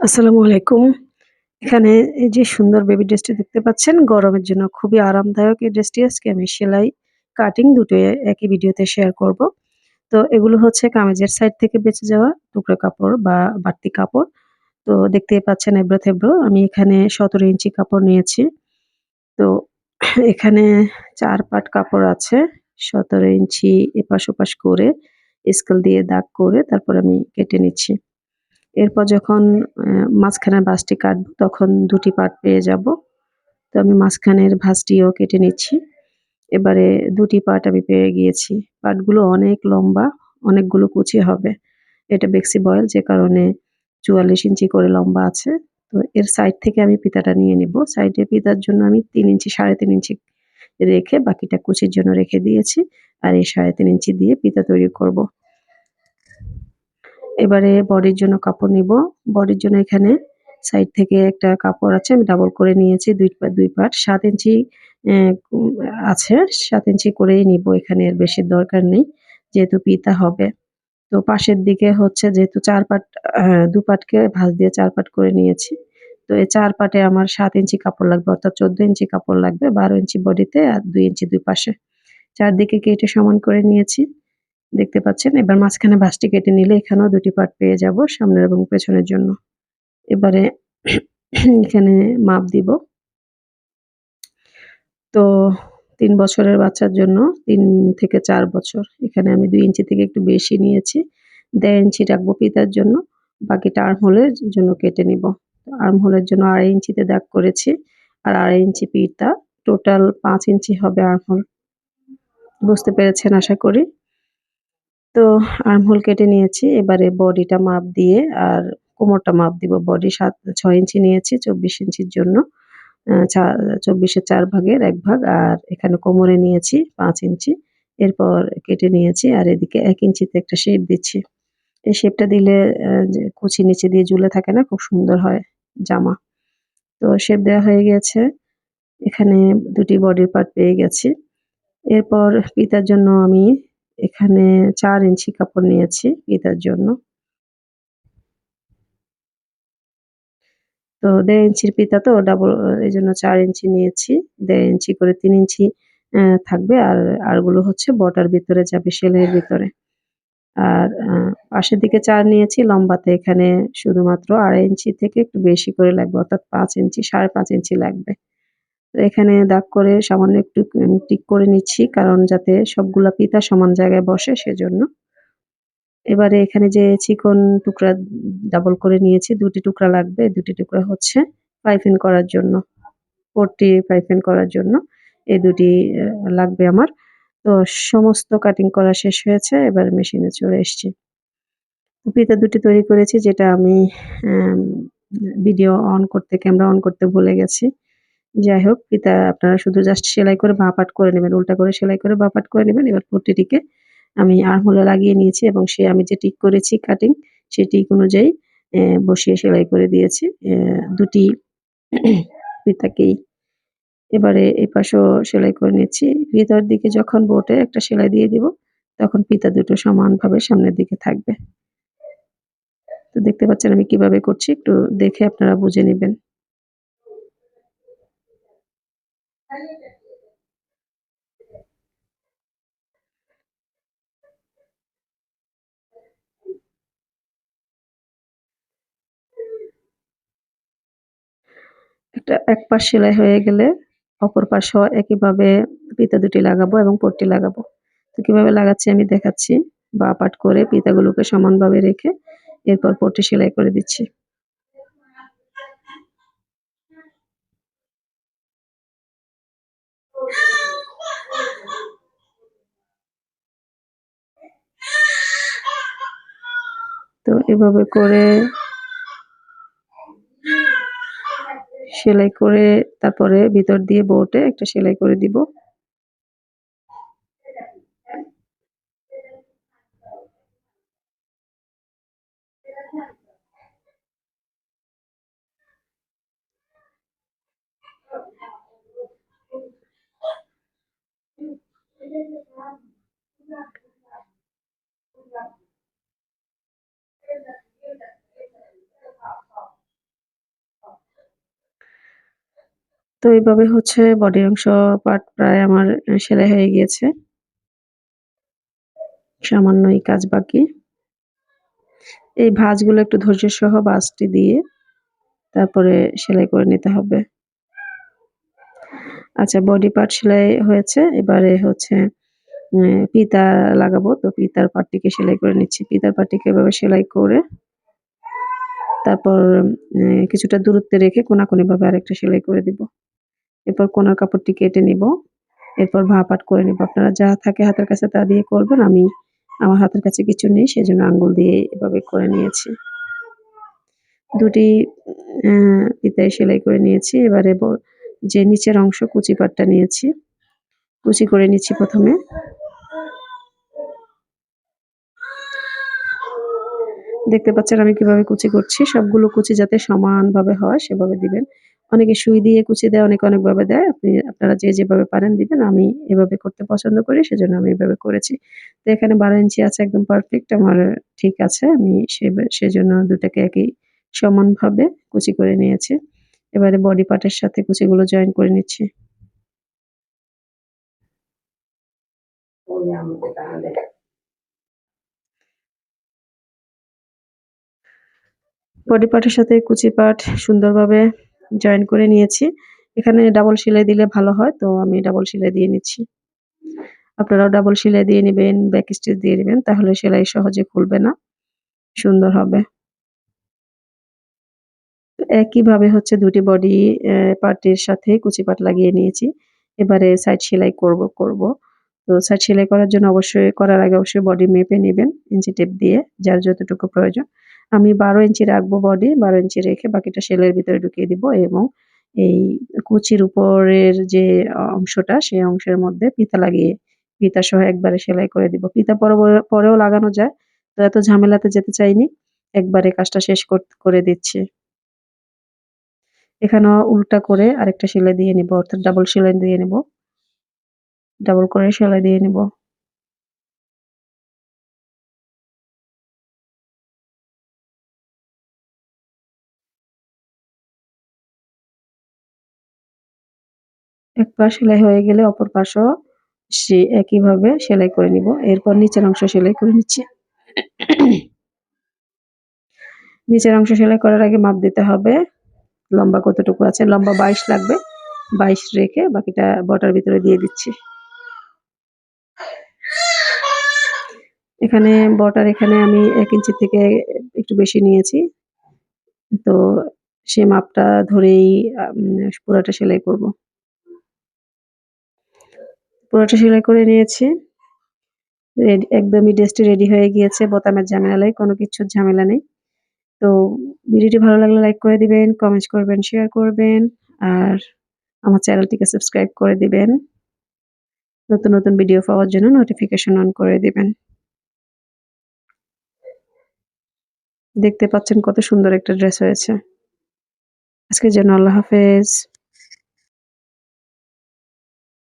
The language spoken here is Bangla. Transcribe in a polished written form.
আসসালামু আলাইকুম। এখানে এই যে সুন্দর বেবি ড্রেসটি দেখতে পাচ্ছেন, গরমের জন্য খুবই আরামদায়ক এই ড্রেসটি আজকে আমি সেলাই, কাটিং দুটোই একই ভিডিওতে শেয়ার করব। তো এগুলো হচ্ছে কামিজের সাইড থেকে বেঁচে যাওয়া টুকরা কাপড় বা বাড়তি কাপড়। তো দেখতেই পাচ্ছেন এবড়ো-থেবড়ো। আমি এখানে ১৭ ইঞ্চি কাপড় নিয়েছি। তো এখানে ৪ পাট কাপড় আছে। ১৭ ইঞ্চি এপাশ-ওপাশ করে স্কেল দিয়ে দাগ করে তারপর আমি কেটে নিচ্ছি। এরপর যখন মাঝখানের ভাঁজটি কাটবো তখন ২ টি পার্ট পেয়ে যাবো। তো আমি মাঝখানের ভাঁজটিও কেটে নিচ্ছি। এবারে ২ টি পার্ট আমি পেয়ে গিয়েছি। পার্টগুলো অনেক লম্বা, অনেকগুলো কুচি হবে। এটা বেক্সি বয়েল যে কারণে ৪৪ ইঞ্চি করে লম্বা আছে। তো এর সাইড থেকে আমি ফিতাটা নিয়ে নিবো। সাইডে ফিতার জন্য আমি ৩ ইঞ্চি ৩.৫ ইঞ্চি রেখে বাকিটা কুচির জন্য রেখে দিয়েছি। আর এই ৩.৫ ইঞ্চি দিয়ে ফিতা তৈরি করব। এবারে বডির জন্য কাপড় নিবো। বডির জন্য এখানে সাইড থেকে একটা কাপড় আছে আমি ডাবল করে নিয়েছি ২ পার্ট ৭ ইঞ্চি অ্যা উম আছে। ৭ ইঞ্চি করেই নিবো এখানে এর বেশির দরকার নেই। যেহেতু ফিতা হবে। তো পাশের দিকে হচ্ছে যেহেতু ৪ পার্ট ২ পার্টকে ভাঁজ দিয়ে ৪ পার্ট করে নিয়েছি। তো এই ৪ পার্টে আমার ৭ ইঞ্চি কাপড় লাগবে অর্থাৎ ১৪ ইঞ্চি কাপড় লাগবে ১২ ইঞ্চি বডিতে আর ২ ইঞ্চি ২ পাশে। চারদিকে কেটে সমান করে নিয়েছি। দেখতে পাচ্ছেন। এবার মাঝখানে ভাঁজটি কেটে নিলে এখানেও ২ টি পার্ট পেয়ে যাবো সামনের এবং পেছনের জন্য। এবারে এখানে মাপ দিব। তো ৩ বছরের বাচ্চার জন্য ৩ থেকে ৪ বছর। এখানে আমি ২ ইঞ্চি থেকে একটু বেশি নিয়েছি। ১.৫ ইঞ্চি রাখবো ফিতার জন্য। বাকিটা আর্মহোলের জন্য কেটে নিবো। আর্মহোলের জন্য ২.৫ ইঞ্চিতে দাগ করেছি। আর ২.৫ ইঞ্চি ফিতা। টোটাল ৫ ইঞ্চি হবে আর্মহোল। বুঝতে পেরেছেন আশা করি। তো আর্মহোল কেটে নিয়েছি। এবারে বডিটা মাপ দিয়ে আর কোমরটা মাপ দিব। বডি ৬ ইঞ্চি নিয়েছি ২৪ ইঞ্চির জন্য। আ চা ২৪ এর ৪ ভাগের ১ ভাগ আর এখানে কোমরে নিয়েছি ৫ ইঞ্চি। এরপর কেটে নিয়েছি আর এদিকে ১ ইঞ্চিতে একটা শেপ দিচ্ছি। এই শেপটা দিলে যে কুচি নিচে দিয়ে ঝুলে থাকে না? খুব সুন্দর হয় জামা। তো শেপ দেওয়া হয়ে গিয়েছে। এখানে ২ টি বডির পার্ট পেয়ে গেছি। এরপর ফিতার জন্য আমি এখানে ৪ ইঞ্চি কাপড় নিয়েছি ফিতার জন্য। তো ১.৫ ইঞ্চির ফিতা তো ডাবল এজন্য ৪ ইঞ্চি নিয়েছি। ১.৫ ইঞ্চি করে ৩ ইঞ্চি থাকবে আরগুলো হচ্ছে বর্ডার ভিতরে যাবে সেলাইয়ের ভিতরে। আর পাশের দিকে ৪ নিয়েছি লম্বাতে এখানে শুধুমাত্র ২.৫ ইঞ্চি থেকে একটু বেশি করে লাগবে অর্থাৎ ৫ ইঞ্চি ৫.৫ ইঞ্চি লাগবে। তো এখানে দাগ করে সামান্য একটু টিক করে নিচ্ছি কারণ যাতে সবগুলা ফিতা সমান জায়গায় বসে সেজন্য। এবারে এখানে যে চিকন টুকরা ডাবল করে নিয়েছি ২ টি টুকরা লাগবে। ২ টি টুকরা হচ্ছে পাইপিং করার জন্য। পট্টি পাইপিং করার জন্য এই ২ টি লাগবে আমার। তো সমস্ত কাটিং করা শেষ হয়েছে। এবার মেশিনে চলে এসছি। ফিতা ২ টি তৈরি করেছি যেটা আমি অ্যাম ভিডিও অন করতে ক্যামেরা অন করতে ভুলে গেছি। যাই হোক ফিতা আপনারা শুধু জাস্ট সেলাই করে বাঁ পাট করে নিবেন। উল্টা করে সেলাই করে বাঁ পাট করে নিবেন। এবার পট্টিটিকে আমি আর্মহোলে লাগিয়ে নিয়েছি এবং আমি যে টিক করেছি কাটিং সেই টিক অনুযায়ী বসিয়ে সেলাই করে দিয়েছি। ২ টি ফিতাকেই। এবারে এপাশেও সেলাই করে নিচ্ছি। ভিতর দিকে যখন বোটে একটা সেলাই দিয়ে দিব, তখন ফিতা দুটো সমানভাবে সামনের দিকে থাকবে। তো দেখতে পাচ্ছেন আমি কিভাবে করছি, একটু দেখে আপনারা বুঝে নিবেন। এক পাশ সেলাই হয়ে গেলে অপর পাশও একইভাবে ফিতা দুটি লাগাবো এবং পট্টি লাগাবো। তো কিভাবে লাগাচ্ছি আমি দেখাচ্ছি। বাঁ পাট করে ফিতাগুলোকে সমানভাবে রেখে এরপর পট্টি সেলাই করে দিচ্ছি। তো এভাবে করে সেলাই করে তারপরে ভিতর দিয়ে বোটে একটা সেলাই করে দিব। তো এইভাবে হচ্ছে বডির অংশ পার্ট প্রায় আমার সেলাই হয়ে গিয়েছে। সামান্য এই কাজ বাকি। এই ভাঁজগুলো একটু ধৈর্যের সহ ভাঁজটি দিয়ে তারপরে সেলাই করে নিতে হবে। আচ্ছা, বডি পার্ট সেলাই হয়েছে। এবারে হচ্ছে ফিতা লাগাবো। তো ফিতার পার্টটিকে সেলাই করে নিচ্ছি। ফিতার পার্টটিকে এভাবে সেলাই করে তারপর কিছুটা দূরত্বে রেখে কোনাকুনিভাবে আরেকটা সেলাই করে দিব। এরপর কোনার কাপড়টি কেটে নিব। এরপর ভাঁ পাট করে নিব। আপনারা যা থাকে হাতের কাছে তা দিয়ে করবেন। আমার হাতের কাছে কিছু নেই, সেজন্য আঙ্গুল দিয়ে এভাবে করে নিয়েছি। দুটি ফিতায় সেলাই করে নিয়েছি। এবারে যে নিচের অংশ কুচি পাটটা নিয়েছি। কুচি করে নিচ্ছি প্রথমে। দেখতে পাচ্ছেন আমি কিভাবে কুচি করছি। সবগুলো কুচি যাতে সমানভাবে হয় সেভাবে দিবেন। অনেকে সুই দিয়ে কুচি দেয়, অনেকে অনেকভাবে দেয়। আপনারা যে যেভাবে পারেন দিবেন। আমি এভাবে করতে পছন্দ করি, সেজন্য আমি এভাবে করেছি। তো এখানে 12 ইঞ্চি আছে, একদম পারফেক্ট আমার ঠিক আছে। আমি সেজন্য দুটাকে একই সমানভাবে কুচি করে নিয়েছি। এবারে বডি পার্টের সাথে কুচিগুলো জয়েন করে নিচ্ছি। বডি পার্টের সাথে কুচি পার্ট সুন্দরভাবে জয়েন করে নিয়েছি। এখানে ডাবল সেলাই দিলে ভালো হয়, তো আমি ডাবল সেলাই দিয়ে নিচ্ছি। আপনারাও ডাবল সেলাই দিয়ে নিবেন, ব্যাক স্টিচ দিয়ে নিবেন, তাহলে সেলাই সহজে খুলবে না, সুন্দর হবে। একইভাবে হচ্ছে দুটি বডি পার্টের সাথে কুচি পাট লাগিয়ে নিয়েছি। এবারে সাইড সেলাই করব। তো সাইড সেলাই করার জন্য করার আগে অবশ্যই বডি মেপে নিবেন ইঞ্চি টেপ দিয়ে, যার যতটুকু প্রয়োজন। আমি 12 ইঞ্চি রাখবো বডি, 12 ইঞ্চি রেখে বাকিটা সেলাইয়ের ভিতরে ঢুকিয়ে দিব এবং এই কুচির উপরের যে অংশটা, সেই অংশের মধ্যে ফিতা লাগিয়ে ফিতা সহ একবারে সেলাই করে দিব। ফিতা পরেও লাগানো যায়। তো এত ঝামেলাতে যেতে চাইনি। একবারে কাজটা শেষ করে দিচ্ছি। এখানেও উল্টা করে আরেকটা সেলাই দিয়ে নিব, অর্থাৎ ডাবল সেলাই দিয়ে নিব। ডাবল করে সেলাই দিয়ে নিব। এক পাশ সেলাই হয়ে গেলে অপর পাশও একইভাবে সেলাই করে নিব। এরপর নিচের অংশ সেলাই করে নিচ্ছি। নিচের অংশ সেলাই করার আগে মাপ দিতে হবে। লম্বা কতটুকু আছে? লম্বা 22 লাগবে। 22 রেখে বাকিটা বটার ভিতরে দিয়ে দিচ্ছি। এখানে আমি 1 ইঞ্চি থেকে একটু বেশি নিয়েছি। তো সে মাপটা ধরেই পুরাটা সেলাই করব। পুরাটা সেলাই করে নিয়েছি। একদমই ড্রেসটি রেডি হয়ে গিয়েছে। বোতামের ঝামেলা নেই, কোনো কিছুর ঝামেলা নেই। তো ভিডিওটি ভালো লাগলে লাইক করে দিবেন, কমেন্ট করবেন, শেয়ার করবেন। আর আমার চ্যানেলটিকে সাবস্ক্রাইব করে দিবেন। নতুন ভিডিও পাওয়ার জন্য নোটিফিকেশন অন করে দিবেন। দেখতে পাচ্ছেন কত সুন্দর একটা ড্রেস হয়েছে। আজকের জন্য আল্লাহ হাফেজ।